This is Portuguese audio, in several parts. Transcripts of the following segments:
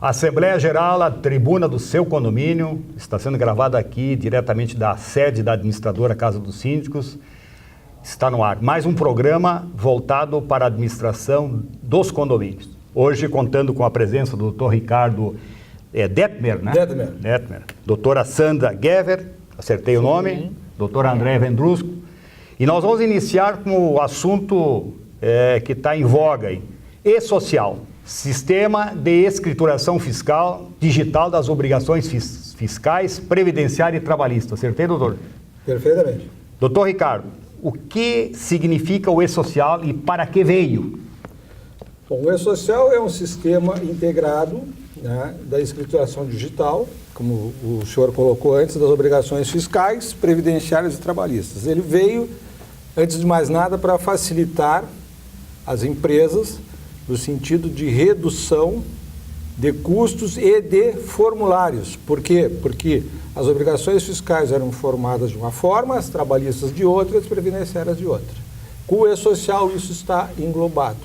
Assembleia Geral, a tribuna do seu condomínio, está sendo gravada aqui diretamente da sede da administradora Casa dos Síndicos. Está no ar mais um programa voltado para a administração dos condomínios. Hoje contando com a presença do Dr. Ricardo Detmer, né? Detmer. Doutora Sandra Gever, acertei o nome. Doutor André Vendrusco. E nós vamos iniciar com o assunto que está em voga aí, e-social. Sistema de escrituração fiscal digital das obrigações fiscais, previdenciária e trabalhista. Acertei, doutor? Perfeitamente. Doutor Ricardo, o que significa o e-social e para que veio? Bom, o e-social é um sistema integrado, né, da escrituração digital, como o senhor colocou antes, das obrigações fiscais, previdenciárias e trabalhistas. Ele veio, antes de mais nada, para facilitar as empresas no sentido de redução de custos e de formulários. Por quê? Porque as obrigações fiscais eram formadas de uma forma, as trabalhistas de outra, as previdenciárias de outra. Com o e-social isso está englobado.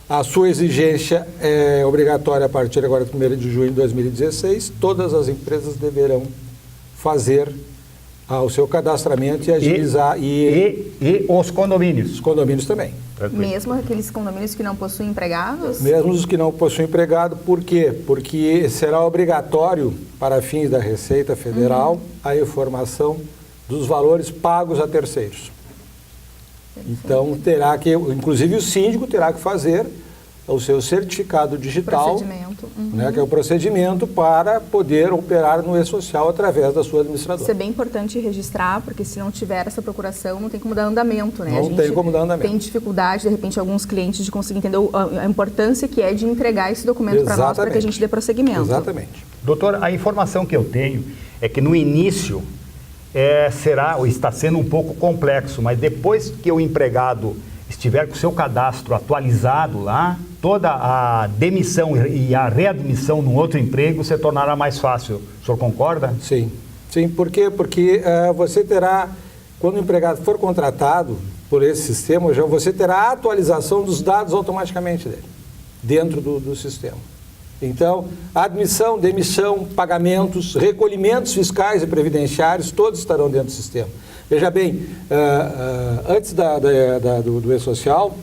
A sua exigência é obrigatória a partir agora de 1º de junho de 2016. Todas as empresas deverão fazer o seu cadastramento e agilizar. E os condomínios? Os condomínios também. Mesmo aqueles condomínios que não possuem empregados? Mesmo os que não possuem empregado, por quê? Porque será obrigatório, para fins da Receita Federal, a informação dos valores pagos a terceiros. Então, terá que, inclusive o síndico terá que fazer o seu certificado digital, né, que é o procedimento para poder operar no e-social através da sua administradora. Isso é bem importante registrar, porque se não tiver essa procuração, não tem como dar andamento, né? Não tem como dar andamento. Tem dificuldade, de repente, alguns clientes de conseguir entender a importância que é de entregar esse documento para nós, para que a gente dê prosseguimento. Exatamente. Doutor, a informação que eu tenho é que no início será ou está sendo um pouco complexo, mas depois que o empregado estiver com o seu cadastro atualizado lá, toda a demissão e a readmissão num outro emprego se tornará mais fácil. O senhor concorda? Sim. Sim, por quê? Porque você terá, quando o empregado for contratado por esse sistema, você terá a atualização dos dados automaticamente dele, dentro do sistema. Então, admissão, demissão, pagamentos, recolhimentos fiscais e previdenciários, todos estarão dentro do sistema. Veja bem, antes do e-social,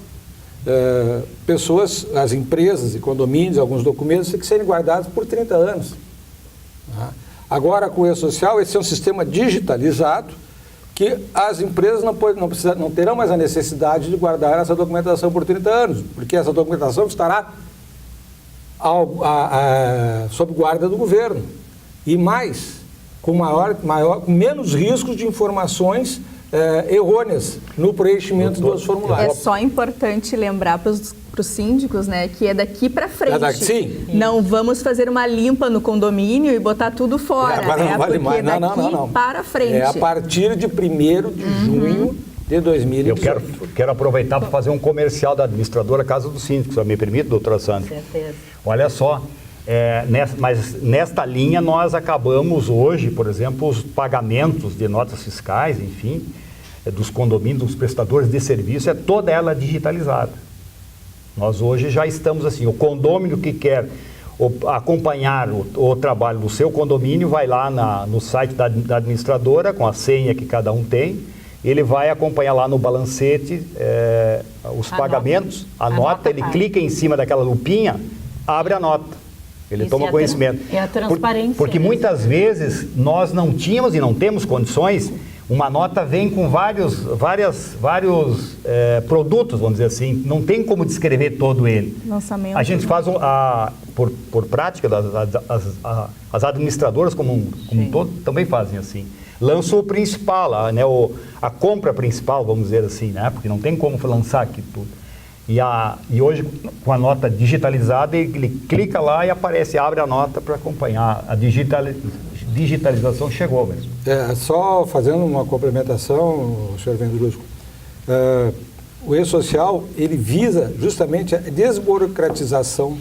pessoas, as empresas e condomínios, alguns documentos, têm que serem guardados por 30 anos. Agora, com o e-social, esse é um sistema digitalizado que as empresas não terão mais a necessidade de guardar essa documentação por 30 anos, porque essa documentação estará sob guarda do governo. E mais, com menos riscos de informações errôneas no preenchimento dos formulários. É só importante lembrar para os síndicos, né, que é daqui para frente. Sim. Não vamos fazer uma limpa no condomínio e botar tudo fora. Agora não vale mais. Não. Para frente. É a partir de 1º de junho de 2018. Eu quero aproveitar para fazer um comercial da administradora Casa dos Síndicos, se me permite, doutora Sandra? Com certeza. Olha só, mas nesta linha nós acabamos hoje, por exemplo, os pagamentos de notas fiscais, enfim, dos condomínios, dos prestadores de serviço, toda ela digitalizada. Nós hoje já estamos assim, o condômino que quer acompanhar o trabalho do seu condomínio vai lá no site da administradora, com a senha que cada um tem, ele vai acompanhar lá no balancete os pagamentos, a nota, ele clica em cima daquela lupinha, abre a nota. Ele toma conhecimento. É a transparência. Porque muitas vezes nós não tínhamos e não temos condições, uma nota vem com vários produtos, vamos dizer assim, não tem como descrever todo ele. Lançamento. A gente faz, por prática, as administradoras como um todo também fazem assim. Lançou o principal, a compra principal, vamos dizer assim, né? Porque não tem como lançar aqui tudo. E hoje, com a nota digitalizada, ele clica lá e aparece, abre a nota para acompanhar. A digitalização chegou mesmo. Só fazendo uma complementação, senhor Vendrusco, o e-social, ele visa justamente a desburocratização,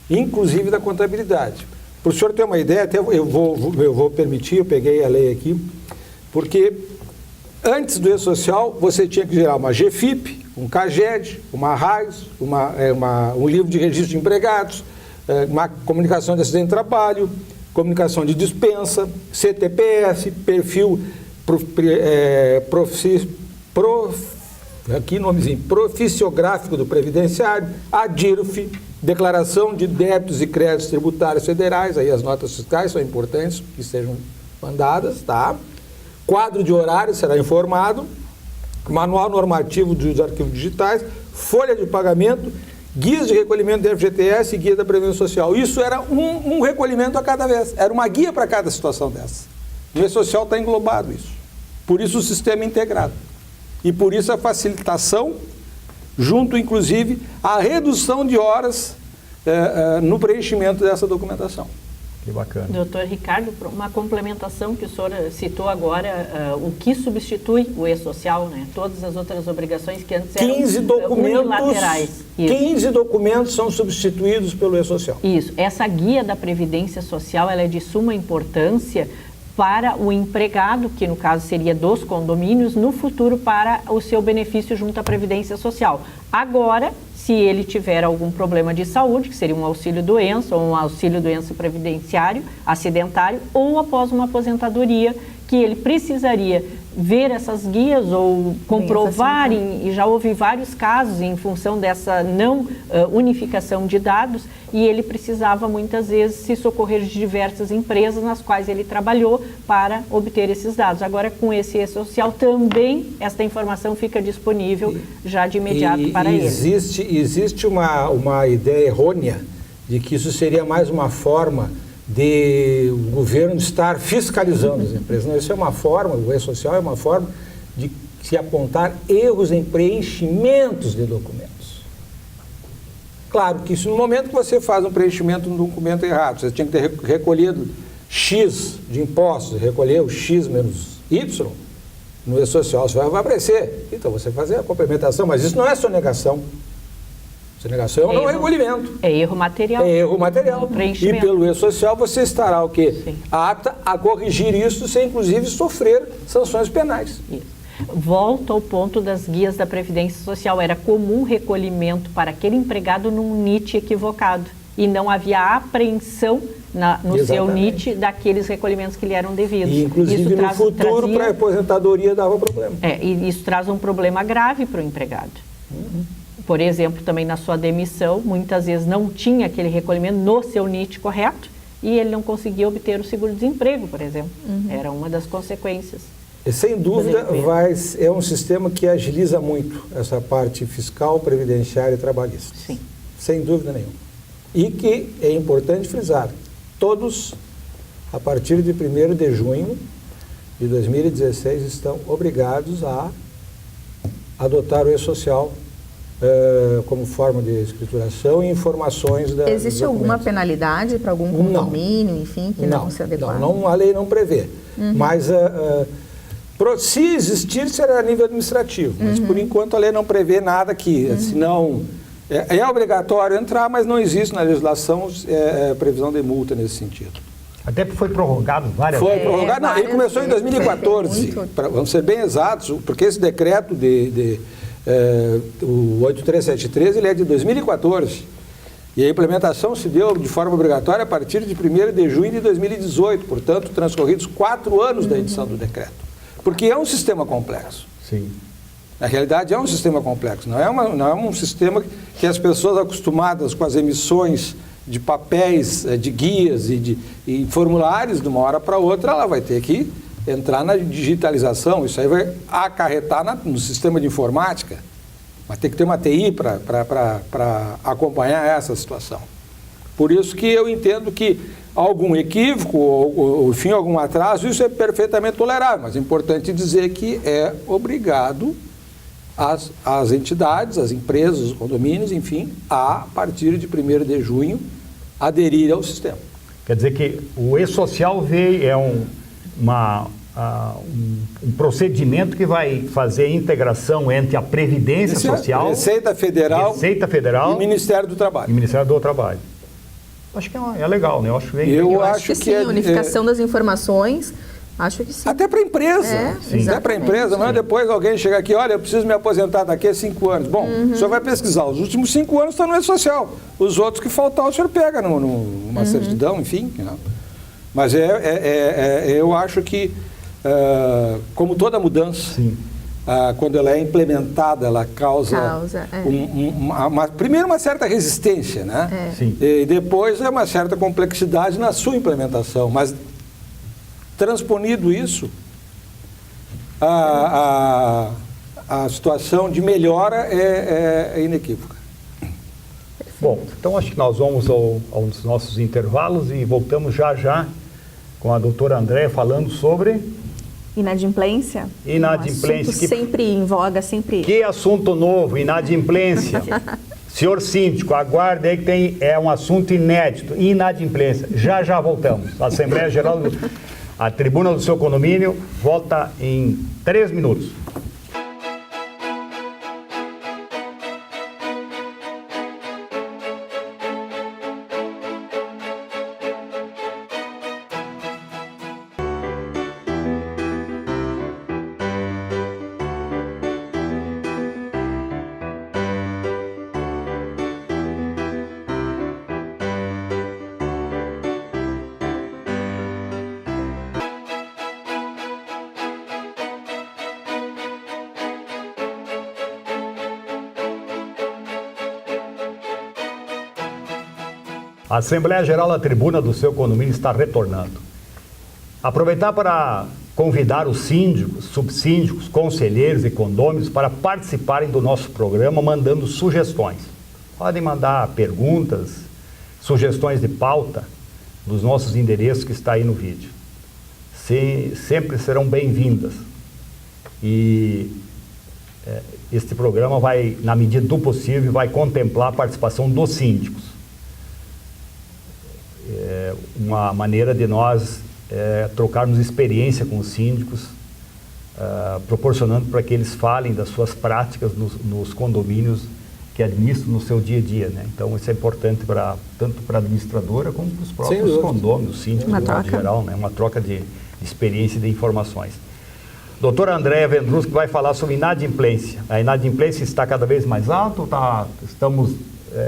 inclusive da contabilidade. Para o senhor ter uma ideia, até eu vou permitir, eu peguei a lei aqui, porque antes do e-social, você tinha que gerar uma GFIP, um CAGED, uma RAIS, um livro de registro de empregados, comunicação de acidente de trabalho, comunicação de dispensa, CTPS, perfil proficiográfico do previdenciário, a DIRF, declaração de débitos e créditos tributários federais, aí as notas fiscais são importantes que sejam mandadas, tá? Quadro de horário será informado, manual normativo dos arquivos digitais, folha de pagamento, guias de recolhimento da FGTS e guia da Previdência Social. Isso era um recolhimento a cada vez, era uma guia para cada situação dessa. O E-Social está englobado isso. Por isso o sistema integrado. E por isso a facilitação, junto inclusive à redução de horas no preenchimento dessa documentação. Que bacana. Doutor Ricardo, uma complementação que o senhor citou agora, o que substitui o E-Social, né? Todas as outras obrigações que antes eram unilaterais. 15 documentos são substituídos pelo E-Social. Isso. Essa guia da Previdência Social, ela é de suma importância para o empregado, que no caso seria dos condomínios, no futuro para o seu benefício junto à Previdência Social. Agora, se ele tiver algum problema de saúde, que seria um auxílio-doença ou um auxílio-doença previdenciário, acidentário, ou após uma aposentadoria, que ele precisaria ver essas guias ou comprovar, e já houve vários casos em função dessa não unificação de dados, e ele precisava muitas vezes se socorrer de diversas empresas nas quais ele trabalhou para obter esses dados. Agora, com esse E-Social também, esta informação fica disponível já de imediato para ele. Existe uma ideia errônea de que isso seria mais uma forma de o governo estar fiscalizando as empresas. Não, isso é uma forma, o E-Social é uma forma de se apontar erros em preenchimentos de documentos. Claro que se no momento que você faz um preenchimento de um documento errado, você tinha que ter recolhido X de impostos, recolher o X menos Y, no E-Social isso vai aparecer. Então você fazer a complementação, mas isso não é sonegação. Sonegação não é recolhimento. É erro material. É erro material. E pelo E-Social você estará o quê? Sim. Apta a corrigir isso sem inclusive sofrer sanções penais. Isso. Volto ao ponto das guias da Previdência Social. Era comum recolhimento para aquele empregado num NIT equivocado. E não havia apreensão no seu NIT daqueles recolhimentos que lhe eram devidos. E inclusive no futuro, para a aposentadoria, dava problema. E isso traz um problema grave para o empregado. Por exemplo, também na sua demissão, muitas vezes não tinha aquele recolhimento no seu NIT correto e ele não conseguia obter o seguro-desemprego, por exemplo. Era uma das consequências. E, sem dúvida, é um sistema que agiliza muito essa parte fiscal, previdenciária e trabalhista. Sim. Sem dúvida nenhuma. E que é importante frisar, todos, a partir de 1º de junho de 2016, estão obrigados a adotar o E-Social como forma de escrituração e informações da. Existe alguma penalidade para algum condomínio, enfim, que não se adequar? Não, a lei não prevê. Mas se existir, será a nível administrativo. Mas por enquanto a lei não prevê nada que, senão. É obrigatório entrar, mas não existe na legislação previsão de multa nesse sentido. Até porque foi prorrogado várias vezes. Foi prorrogado, não, ele começou em 2014, vamos ser bem exatos, porque esse decreto o 8373, ele é de 2014. E a implementação se deu de forma obrigatória a partir de 1º de junho de 2018, portanto, transcorridos 4 anos da edição do decreto. Porque é um sistema complexo. Sim. Na realidade, é um sistema complexo, não é um sistema que as pessoas acostumadas com as emissões de papéis, de guias e formulários, de uma hora para outra, ela vai ter que entrar na digitalização. Isso aí vai acarretar no sistema de informática, vai ter que ter uma TI para acompanhar essa situação. Por isso que eu entendo que algum equívoco ou enfim, algum atraso, isso é perfeitamente tolerável, mas é importante dizer que é obrigado as entidades, as empresas, os condomínios, enfim, a partir de 1º de junho, aderir ao sistema. Quer dizer que o E-Social é um procedimento que vai fazer a integração entre a Previdência Social, Receita Federal e Ministério do Trabalho. E Ministério do Trabalho. Acho que é legal, né? Eu acho que sim, a unificação das informações Acho que sim. Até para a empresa. Até para a empresa. Mas depois alguém chega aqui, olha, eu preciso me aposentar daqui a 5 anos. Bom, o senhor vai pesquisar. Os últimos 5 anos estão no E-Social. Os outros que faltar, o senhor pega numa certidão, enfim. Né? Mas eu acho que, como toda mudança, quando ela é implementada, ela causa primeiro uma certa resistência, né? E depois uma certa complexidade na sua implementação. Mas, transponido isso, a situação de melhora é inequívoca. Bom, então acho que nós vamos aos nossos intervalos e voltamos já com a doutora Andréa falando sobre... Inadimplência? Inadimplência. Um assunto sempre em voga, sempre... Que assunto novo, inadimplência. Senhor síndico, aguarde aí que é um assunto inédito, inadimplência. Já voltamos. A Assembleia Geral, a tribuna do seu condomínio, volta em 3 minutos. A Assembleia Geral da Tribuna do seu condomínio está retornando. Aproveitar para convidar os síndicos, subsíndicos, conselheiros e condôminos para participarem do nosso programa mandando sugestões. Podem mandar perguntas, sugestões de pauta dos nossos endereços que está aí no vídeo. Sempre serão bem-vindas. E este programa vai, na medida do possível, vai contemplar a participação dos síndicos. Uma maneira de nós trocarmos experiência com os síndicos, proporcionando para que eles falem das suas práticas nos condomínios que administram no seu dia a dia, né? Então isso é importante tanto para a administradora como para os próprios condôminos, síndicos de modo geral, né? Uma troca de experiência e de informações. Doutora Andréa Vendrusco vai falar sobre inadimplência. A inadimplência está cada vez mais alta ou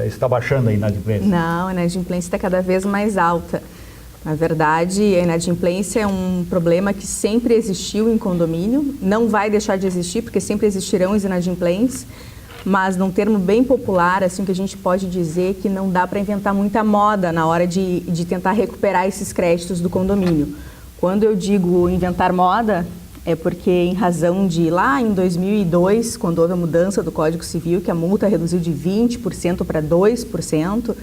está baixando a inadimplência? Não, a inadimplência está cada vez mais alta. Na verdade, a inadimplência é um problema que sempre existiu em condomínio, não vai deixar de existir, porque sempre existirão os inadimplentes, mas num termo bem popular, assim, que a gente pode dizer que não dá para inventar muita moda na hora de tentar recuperar esses créditos do condomínio. Quando eu digo inventar moda, é porque em razão de lá em 2002, quando houve a mudança do Código Civil, que a multa reduziu de 20% para 2%,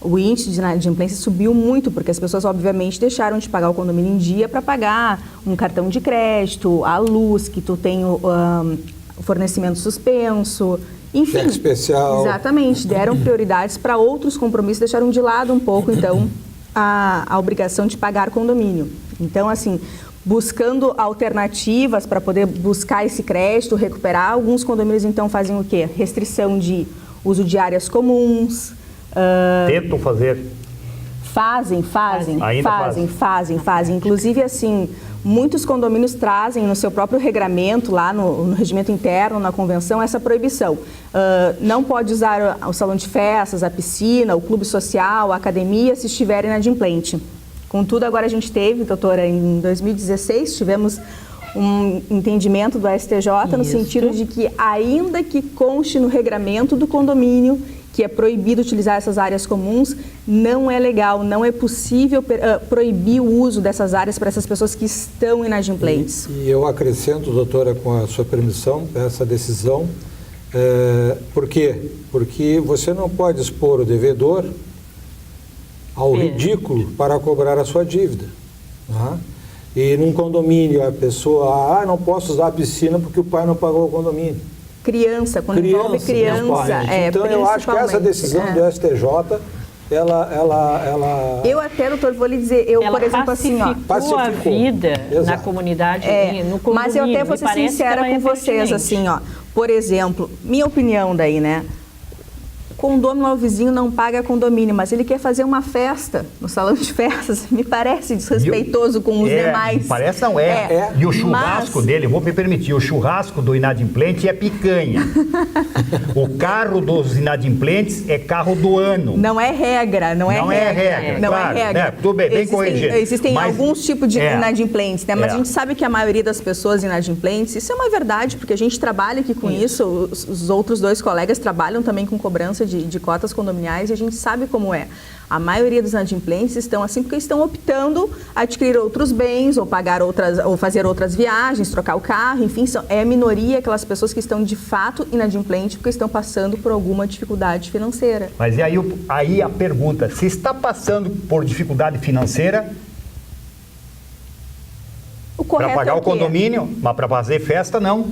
o índice de inadimplência subiu muito, porque as pessoas obviamente deixaram de pagar o condomínio em dia para pagar um cartão de crédito, a luz, que tu tem o fornecimento suspenso, enfim. Cheque especial. Exatamente, deram prioridades para outros compromissos, deixaram de lado um pouco, então, a obrigação de pagar condomínio. Então, assim, buscando alternativas para poder buscar esse crédito, recuperar, alguns condomínios então fazem o quê? Restrição de uso de áreas comuns. Tentam fazer. Fazem. Inclusive, assim, muitos condomínios trazem no seu próprio regramento, lá no regimento interno, na convenção, essa proibição. Não pode usar o salão de festas, a piscina, o clube social, a academia, se estiver inadimplente. Contudo, agora a gente teve, doutora, em 2016, tivemos um entendimento do STJ no sentido de que, ainda que conste no regramento do condomínio que é proibido utilizar essas áreas comuns, não é legal, não é possível proibir o uso dessas áreas para essas pessoas que estão inadimplentes. E eu acrescento, doutora, com a sua permissão, essa decisão. Por quê? Porque você não pode expor o devedor ao ridículo para cobrar a sua dívida. Né? E num condomínio a pessoa, não posso usar a piscina porque o pai não pagou o condomínio. Quando envolve criança, então eu acho que essa decisão do STJ, ela... Eu até, doutor, vou lhe dizer, por exemplo, assim, pacificou a vida na comunidade, no condomínio. Mas eu até vou ser sincera com vocês, assim, por exemplo, minha opinião daí, né? condômino ao vizinho não paga condomínio, mas ele quer fazer uma festa no salão de festas, me parece desrespeitoso com os demais. Parece não é. E o churrasco dele, vou me permitir, o churrasco do inadimplente é picanha. O carro dos inadimplentes é carro do ano. Não é regra, não é regra. Não claro, é regra. Né? Tudo bem corrigido. Existem alguns tipos de inadimplentes, né? Mas a gente sabe que a maioria das pessoas inadimplentes, isso é uma verdade, porque a gente trabalha aqui com isso, os outros dois colegas trabalham também com cobrança de cotas condominiais e a gente sabe como é. A maioria dos inadimplentes estão assim porque estão optando adquirir outros bens ou pagar outras, ou fazer outras viagens, trocar o carro, enfim, é a minoria aquelas pessoas que estão de fato inadimplentes porque estão passando por alguma dificuldade financeira. Mas e aí a pergunta, se está passando por dificuldade financeira, para pagar o condomínio, mas para fazer festa, não.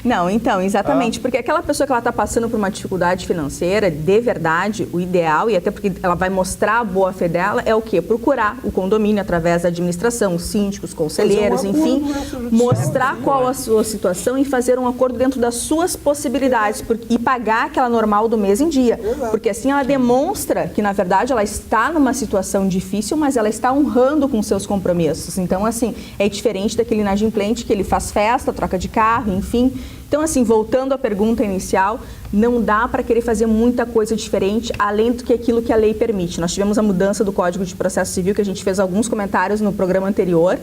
Não, então, exatamente, porque aquela pessoa que ela está passando por uma dificuldade financeira, de verdade, o ideal, e até porque ela vai mostrar a boa-fé dela, é o quê? Procurar o condomínio através da administração, síndicos, conselheiros, enfim, mostrar qual a sua situação e fazer um acordo dentro das suas possibilidades e pagar aquela normal do mês em dia. Porque assim ela demonstra que, na verdade, ela está numa situação difícil, mas ela está honrando com seus compromissos. Então, assim, é diferente daquele inadimplente que ele faz festa, troca de carro, enfim. Então, assim, voltando à pergunta inicial, não dá para querer fazer muita coisa diferente, além do que aquilo que a lei permite. Nós tivemos a mudança do Código de Processo Civil, que a gente fez alguns comentários no programa anterior,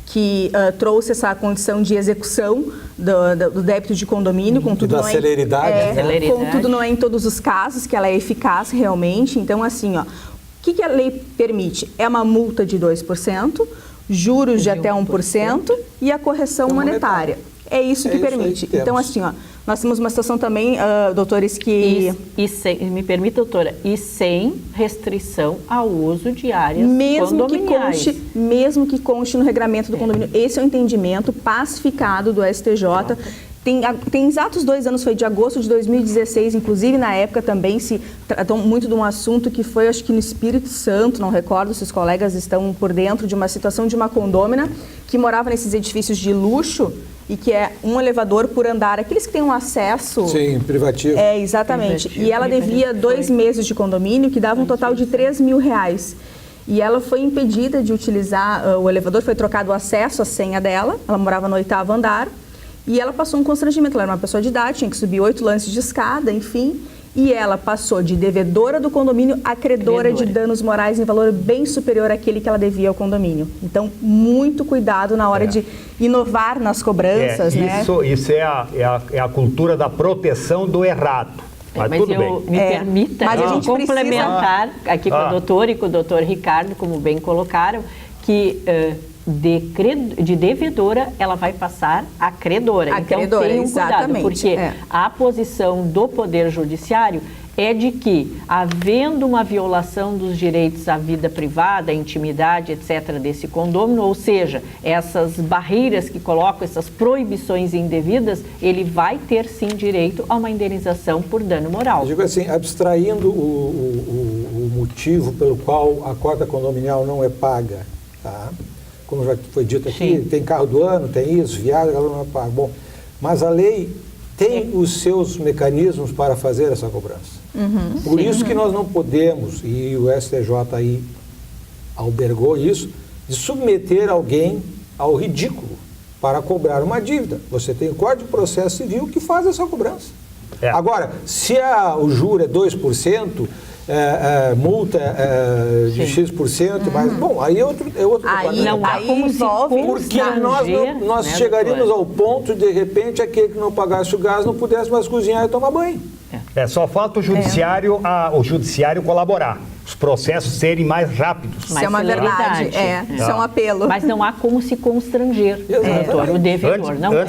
que trouxe essa condição de execução do débito de condomínio. Contudo, da celeridade. Contudo, não é em todos os casos que ela é eficaz realmente. Então, assim, ó, o que a lei permite? É uma multa de 2%, juros de até 1% e a correção monetária. É isso que permite. Então, assim, ó, nós temos uma situação também, doutores, que... me permite, doutora, e sem restrição ao uso de áreas condominiais. Mesmo que conste no regramento do condomínio. Esse é o entendimento pacificado do STJ. Tem exatos 2 anos, foi de agosto de 2016, inclusive na época também se tratou muito de um assunto que foi, acho que no Espírito Santo, não recordo se os colegas estão por dentro, de uma situação de uma condômina que morava nesses edifícios de luxo e que é um elevador por andar, aqueles que têm um acesso... Sim, privativo. É, exatamente. Privativo, e ela devia 2 meses de condomínio, que dava um total de R$3.000. E ela foi impedida de utilizar o elevador, foi trocado o acesso, a senha dela, ela morava no 8º andar, e ela passou um constrangimento. Ela era uma pessoa de idade, tinha que subir 8 lances de escada, enfim, e ela passou de devedora do condomínio a credora de danos morais em valor bem superior àquele que ela devia ao condomínio. Então, muito cuidado na hora de inovar nas cobranças, né? Isso é a cultura da proteção do errado. Mas tudo bem. Me permita complementar aqui com a doutora e com o doutor Ricardo, como bem colocaram, que... de devedora, ela vai passar a credora. Então, tenham cuidado, porque a posição do Poder Judiciário é de que, havendo uma violação dos direitos à vida privada, à intimidade, etc., desse condômino, ou seja, essas barreiras que colocam, essas proibições indevidas, ele vai ter, sim, direito a uma indenização por dano moral. Eu digo assim, abstraindo o motivo pelo qual a cota condominial não é paga, tá? Como já foi dito aqui, sim, tem carro do ano, tem isso, viagem, ela não é paga. Bom, mas a lei tem os seus mecanismos para fazer essa cobrança. Por isso que nós não podemos, e o STJ aí albergou isso, de submeter alguém ao ridículo para cobrar uma dívida. Você tem o Código de Processo Civil que faz essa cobrança. Agora, se o juro é 2%, multa de X%, mas, bom, aí é outro não há como envolve, porque nós chegaríamos ao ponto, de repente, aquele que não pagasse o gás não pudesse mais cozinhar e tomar banho. Só falta o judiciário colaborar, os processos serem mais rápidos. Isso é uma verdade, isso é um apelo. Mas não há como se constranger, o devedor.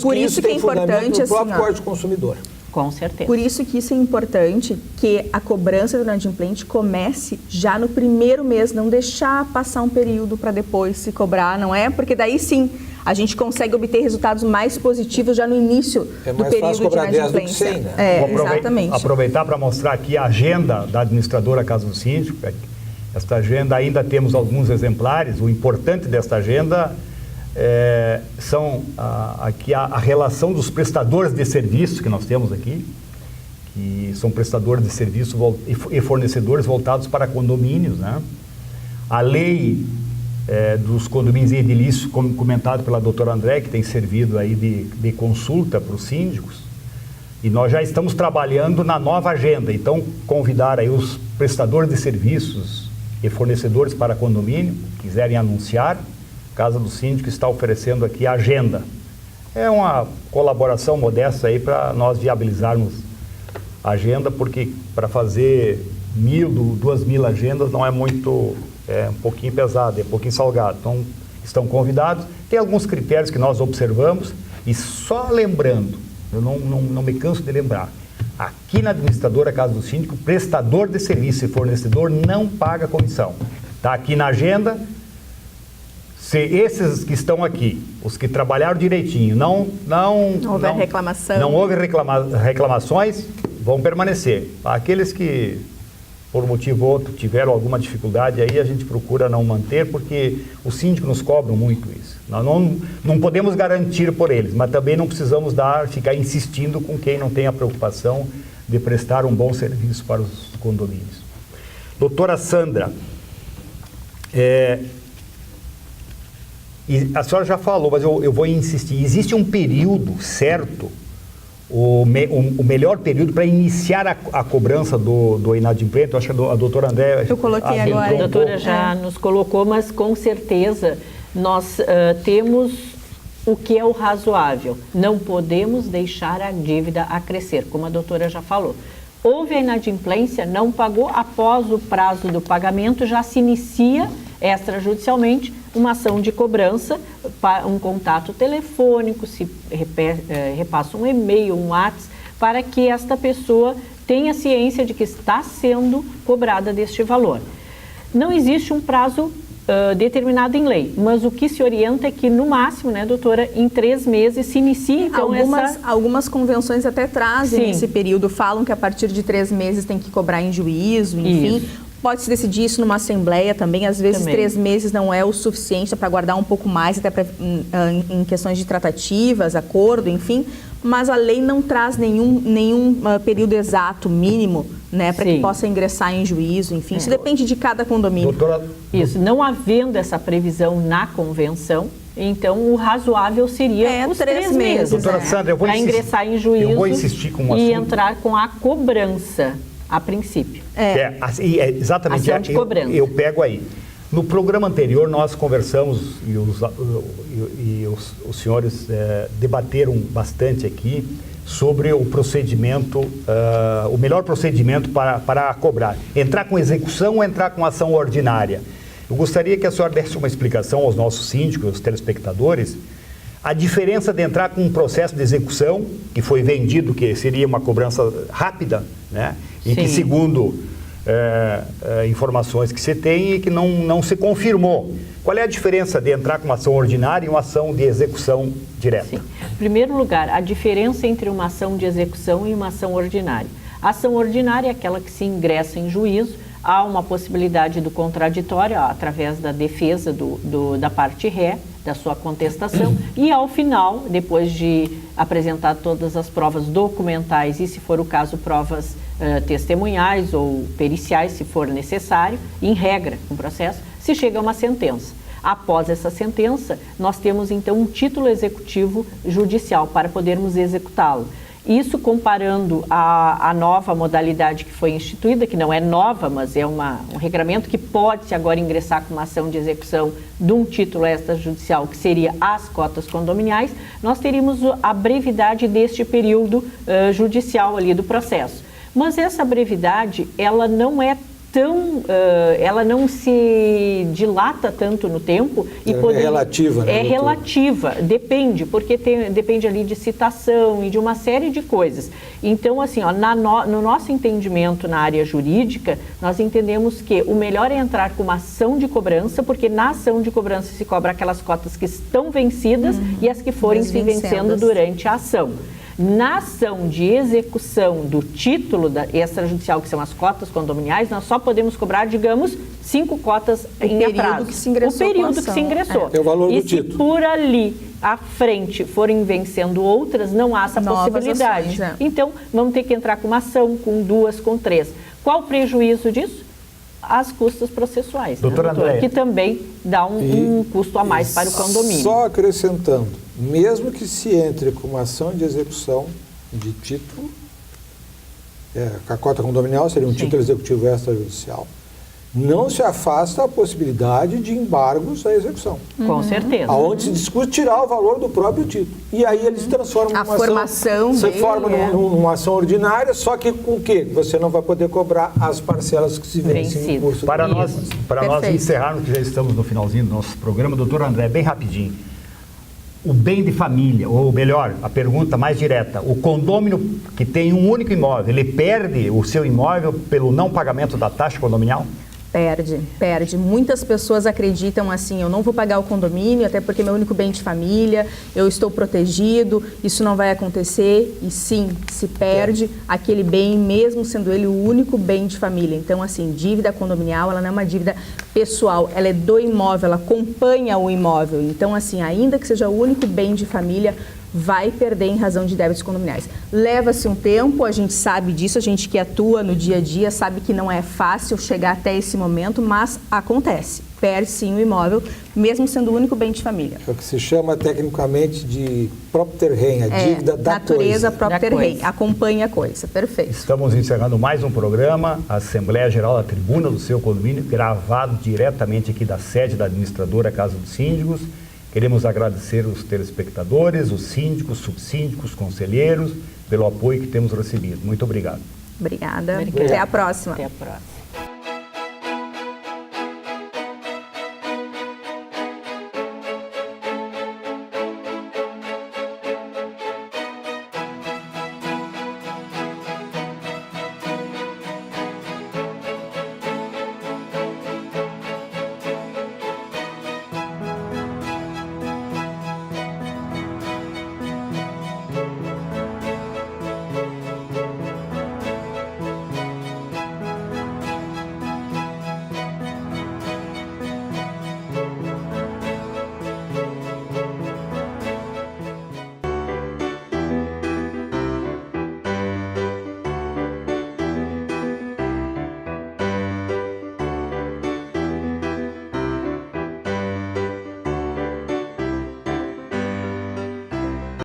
Por isso que é importante, o próprio Código do Consumidor. Com certeza. Por isso que isso é importante, que a cobrança do inadimplente comece já no primeiro mês, não deixar passar um período para depois se cobrar, não é? Porque daí sim, a gente consegue obter resultados mais positivos já no início do período de inadimplência. 10 do que 100, né? Exatamente. Aproveitar para mostrar aqui a agenda da administradora Casa do Síndico. Esta agenda ainda temos alguns exemplares. O importante desta agenda são aqui a relação dos prestadores de serviços que nós temos aqui, que são prestadores de serviço e fornecedores voltados para condomínios, né? A lei dos condomínios edilícios, como comentado pela doutora André, que tem servido aí de consulta para os síndicos, e nós já estamos trabalhando na nova agenda. Então, convidar aí os prestadores de serviços e fornecedores para condomínio, quiserem anunciar, a Casa do Síndico está oferecendo aqui a agenda. É uma colaboração modesta aí para nós viabilizarmos a agenda, porque para fazer 1.000, 2.000 agendas não é muito, é um pouquinho pesado, é um pouquinho salgado. Então, estão convidados. Tem alguns critérios que nós observamos e só lembrando, eu não me canso de lembrar, aqui na administradora Casa do Síndico, prestador de serviço e fornecedor não paga comissão. Está aqui na agenda. Se esses que estão aqui, os que trabalharam direitinho, não houve reclamação, não houve reclamações, vão permanecer. Aqueles que, por um motivo ou outro, tiveram alguma dificuldade, aí a gente procura não manter, porque os síndicos nos cobram muito isso. Nós não podemos garantir por eles, mas também não precisamos ficar insistindo com quem não tem a preocupação de prestar um bom serviço para os condomínios. Doutora Sandra, e a senhora já falou, mas eu vou insistir. Existe um período certo, o melhor período para iniciar a cobrança do inadimplente? Eu acho que a doutora André... Eu coloquei agora. A doutora já nos colocou, mas com certeza nós temos o que é o razoável. Não podemos deixar a dívida a crescer, como a doutora já falou. Houve a inadimplência, não pagou, após o prazo do pagamento já se inicia extrajudicialmente uma ação de cobrança, um contato telefônico, se repassa um e-mail, um WhatsApp, para que esta pessoa tenha ciência de que está sendo cobrada deste valor. Não existe um prazo determinado em lei, mas o que se orienta é que, no máximo, né, doutora, em 3 meses se inicia, então, algumas convenções até trazem esse período, falam que a partir de 3 meses tem que cobrar em juízo, enfim. Isso. Pode-se decidir isso numa assembleia também, às vezes 3 meses não é o suficiente para guardar um pouco mais, até em questões de tratativas, acordo, enfim, mas a lei não traz nenhum período exato, mínimo, né, para que possa ingressar em juízo, enfim, isso depende de cada condomínio. Doutora... Isso, não havendo essa previsão na convenção, então o razoável seria os 3 meses. Doutora Sandra, eu vou ingressar em juízo, eu vou insistir com um e assunto. Entrar com a cobrança, a princípio. Exatamente, eu pego aí. No programa anterior nós conversamos e os senhores debateram bastante aqui sobre o procedimento, o melhor procedimento para cobrar. Entrar com execução ou entrar com ação ordinária? Eu gostaria que a senhora desse uma explicação aos nossos síndicos, aos telespectadores, a diferença de entrar com um processo de execução, que foi vendido, que seria uma cobrança rápida, né? E que, segundo informações que se tem, e que não se confirmou. Qual é a diferença de entrar com uma ação ordinária e uma ação de execução direta? Sim. Em primeiro lugar, a diferença entre uma ação de execução e uma ação ordinária. A ação ordinária é aquela que se ingressa em juízo, há uma possibilidade do contraditório, através da defesa da parte ré, da sua contestação, e ao final, depois de apresentar todas as provas documentais e, se for o caso, provas testemunhais ou periciais, se for necessário, em regra, no processo, se chega a uma sentença. Após essa sentença, nós temos então um título executivo judicial para podermos executá-lo. Isso comparando a nova modalidade que foi instituída, que não é nova, mas é um regramento que pode agora ingressar com uma ação de execução de um título extrajudicial, que seria as cotas condominiais, nós teríamos a brevidade deste período judicial ali do processo. Mas essa brevidade, ela não é ela não se dilata tanto no tempo. E é relativa, né? É relativa, depende, porque depende ali de citação e de uma série de coisas. Então, assim, no nosso entendimento na área jurídica, nós entendemos que o melhor é entrar com uma ação de cobrança, porque na ação de cobrança se cobra aquelas cotas que estão vencidas e as que forem se vencendo durante a ação. Na ação de execução do título extrajudicial, que são as cotas condominiais, nós só podemos cobrar, digamos, 5 cotas em atraso. Que se ingressou o período que se ingressou. É o valor do e se título. por ali à frente forem vencendo outras, não há essa Novas possibilidade. ações, Então, vamos ter que entrar com uma ação, com 2, com 3. Qual o prejuízo disso? As custas processuais, Doutora Andréia. que também dá um custo a mais para o condomínio. Só acrescentando, mesmo que se entre com uma ação de execução de título, a cota condominial seria um título executivo extrajudicial, não se afasta a possibilidade de embargos à execução. Com certeza. Aonde se discute tirar o valor do próprio título. E aí eles transformam A numa formação ação. Você dele, forma numa ação ordinária, só que com o quê? Você não vai poder cobrar as parcelas que se vencem Vencido. no curso Para do nós, mês. para nós Perfeito. encerrarmos, que já estamos no finalzinho do nosso programa, doutor André, bem rapidinho. O bem de família, ou melhor, a pergunta mais direta, o condômino que tem um único imóvel, ele perde o seu imóvel pelo não pagamento da taxa condominial? Perde. Muitas pessoas acreditam assim, eu não vou pagar o condomínio, até porque é meu único bem de família, eu estou protegido, isso não vai acontecer. E sim, se perde aquele bem, mesmo sendo ele o único bem de família. Então, assim, dívida condominial, ela não é uma dívida pessoal, ela é do imóvel, ela acompanha o imóvel. Então, assim, ainda que seja o único bem de família, vai perder em razão de débitos condominiais. Leva-se um tempo, a gente sabe disso, a gente que atua no dia a dia sabe que não é fácil chegar até esse momento, mas acontece. Perde sim o imóvel, mesmo sendo o único bem de família. É o que se chama tecnicamente de propter rem, a dívida da natureza coisa. propter Da rei, coisa. acompanha a coisa, perfeito. Estamos encerrando mais um programa, a Assembleia Geral da Tribuna do Seu Condomínio, gravado diretamente aqui da sede da administradora Casa dos Síndicos. Queremos agradecer os telespectadores, os síndicos, subsíndicos, conselheiros, pelo apoio que temos recebido. Muito obrigado. Obrigada. Obrigada. Até a próxima. Até a próxima.